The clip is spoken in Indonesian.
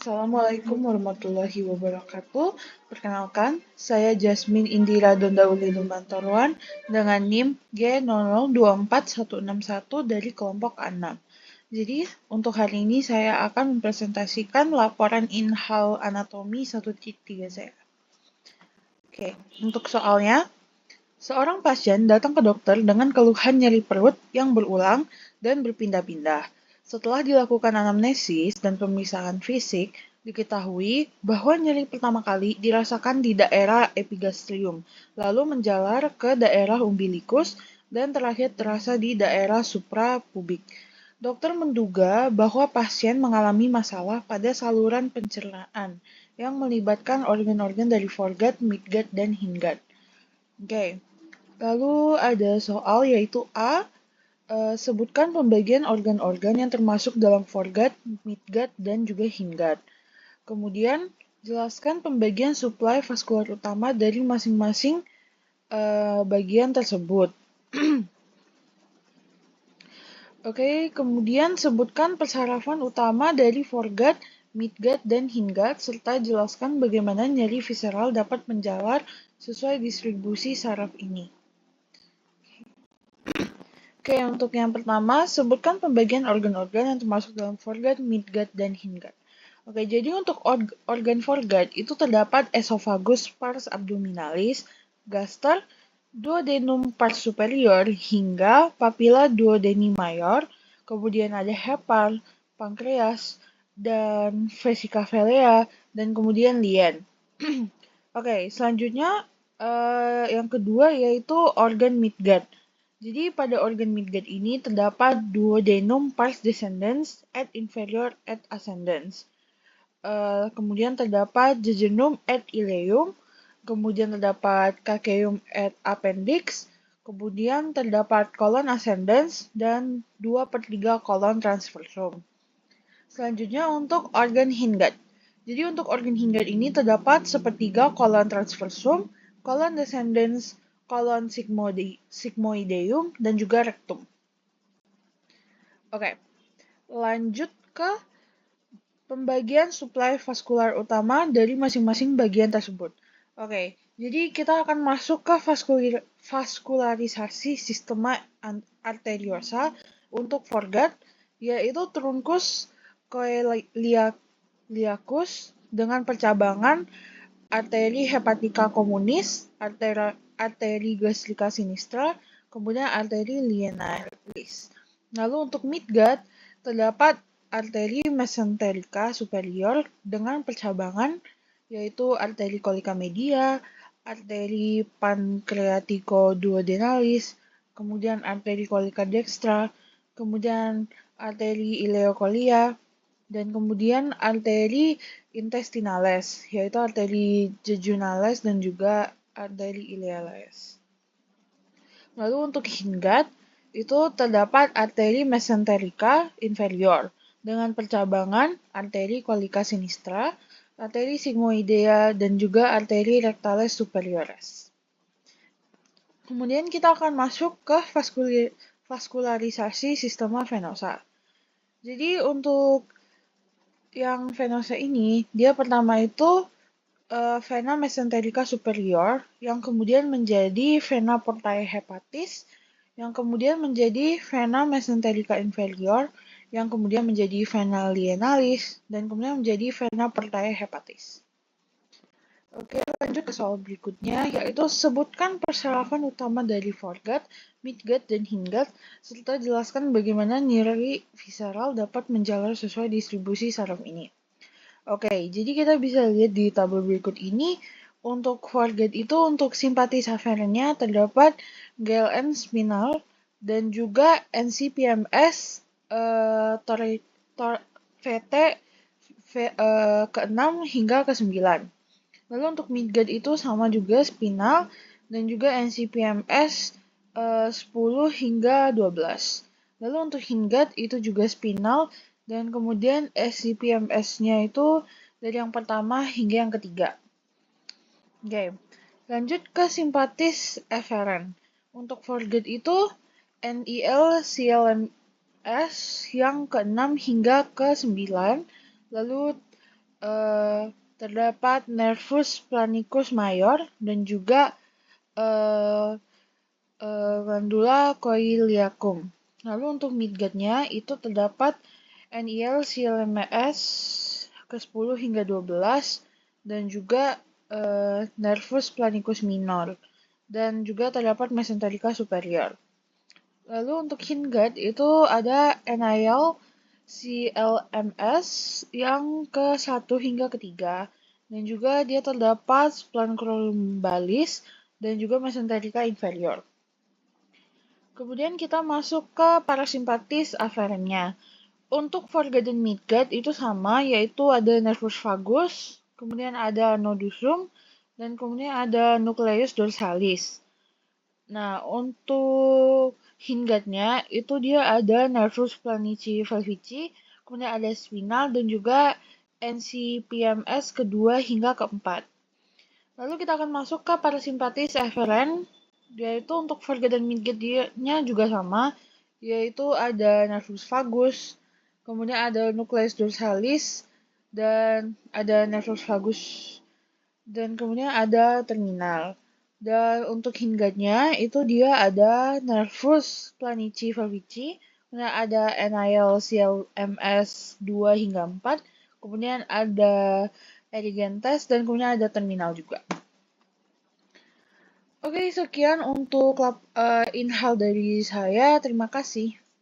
Assalamualaikum warahmatullahi wabarakatuh. Perkenalkan, saya Jasmine Indira Dondauli Lumantorwan dengan NIM G0024161 dari kelompok A6. Jadi, untuk hari ini saya akan mempresentasikan laporan inhal anatomi 1.3 saya. Oke, untuk soalnya, seorang pasien datang ke dokter dengan keluhan nyeri perut yang berulang dan berpindah-pindah. Setelah dilakukan anamnesis dan pemeriksaan fisik, diketahui bahwa nyeri pertama kali dirasakan di daerah epigastrium, lalu menjalar ke daerah umbilikus, dan terakhir terasa di daerah suprapubik. Dokter menduga bahwa pasien mengalami masalah pada saluran pencernaan yang melibatkan organ-organ dari foregut, midgut, dan hindgut. Oke. Lalu ada soal yaitu A. Sebutkan pembagian organ-organ yang termasuk dalam foregut, midgut, dan juga hindgut. Kemudian, jelaskan pembagian suplai vaskular utama dari masing-masing bagian tersebut. Oke, kemudian sebutkan persarafan utama dari foregut, midgut, dan hindgut, serta jelaskan bagaimana nyeri visceral dapat menjalar sesuai distribusi saraf ini. Oke, untuk yang pertama, sebutkan pembagian organ-organ yang termasuk dalam foregut, midgut, dan hindgut. Oke, jadi untuk organ foregut itu terdapat esophagus pars abdominalis, gaster, duodenum pars superior, hingga papilla duodeni mayor, kemudian ada hepar, pankreas, dan vesica velea, dan kemudian lien. Oke, selanjutnya yang kedua yaitu organ midgut. Jadi pada organ midgut ini terdapat duodenum pars descendens et inferior et ascendens. Kemudian terdapat jejunum et ileum, kemudian terdapat caecum et appendix, kemudian terdapat colon ascendens dan 2/3 colon transversum. Selanjutnya untuk organ hindgut. Jadi untuk organ hindgut ini terdapat 1/3 colon transversum, colon descendens, colon sigmoideum, dan juga rectum. Oke, lanjut ke pembagian suplai vaskular utama dari masing-masing bagian tersebut. Oke, jadi kita akan masuk ke vaskularisasi sistema arteriosa untuk foregut, yaitu truncus coeliacus dengan percabangan arteri hepatica communis, arteri gastrica sinistra, kemudian arteri lienalis. Lalu untuk midgut, terdapat arteri mesenterica superior dengan percabangan yaitu arteri colica media, arteri pancreatico-duodenalis, kemudian arteri colica dextra, kemudian arteri ileocolia, dan kemudian arteri intestinales, yaitu arteri jejunales dan juga arteri ileales. Lalu untuk hindgut, itu terdapat arteri mesenterica inferior dengan percabangan arteri colica sinistra, arteri sigmoidea, dan juga arteri rectales superiores. Kemudian kita akan masuk ke vaskularisasi sistema venosa. Jadi untuk yang venosa ini, dia pertama itu vena mesenterica superior, yang kemudian menjadi vena portae hepatis, yang kemudian menjadi vena mesenterica inferior, yang kemudian menjadi vena lienalis, dan kemudian menjadi vena portae hepatis. Oke, lanjut ke soal berikutnya, yaitu sebutkan persarafan utama dari foregut, midgut, dan hindgut, serta jelaskan bagaimana nyeri visceral dapat menjalar sesuai distribusi saraf ini. Oke, jadi kita bisa lihat di tabel berikut ini, untuk foregut itu untuk simpatis aferennya terdapat GLN spinal dan juga NC-PMS VT ke-6 hingga ke-9. Lalu untuk midgut itu sama juga spinal dan juga NC-PMS 10 hingga 12. Lalu untuk hindgut itu juga spinal dan kemudian SCPMS-nya itu dari yang pertama hingga yang ketiga. Oke, lanjut ke simpatis eferen. Untuk foregut itu NIL CLMS yang ke-6 hingga ke-9. Lalu terdapat nervus planicus mayor dan juga glandula coeliacum. Lalu untuk midgutnya itu terdapat NEL CLMS ke-10 hingga 12 dan juga nervus planicus minor dan juga terdapat mesenterica superior. Lalu untuk hindgut itu ada NIL CLMS yang ke-1 hingga ke-3 dan juga dia terdapat splanchnolumbalis dan juga mesenterica inferior. Kemudian kita masuk ke parasimpatis aferennya. Untuk foregut dan midgut itu sama, yaitu ada nervus vagus, kemudian ada nodusum, dan kemudian ada nucleus dorsalis. Nah, untuk hindgutnya itu dia ada nervus planici valvici, kemudian ada spinal dan juga NCPMS kedua hingga keempat. Lalu kita akan masuk ke parasimpatis eferen, yaitu untuk foregut dan midgutnya juga sama, yaitu ada nervus vagus, kemudian ada nucleus dorsalis, dan ada nervus vagus, dan kemudian ada terminal. Dan untuk hindgutnya itu dia ada nervus planici valvici, kemudian ada NIL CLMS 2 hingga 4, kemudian ada erigentes, dan kemudian ada terminal juga. Oke, sekian untuk inhal dari saya. Terima kasih.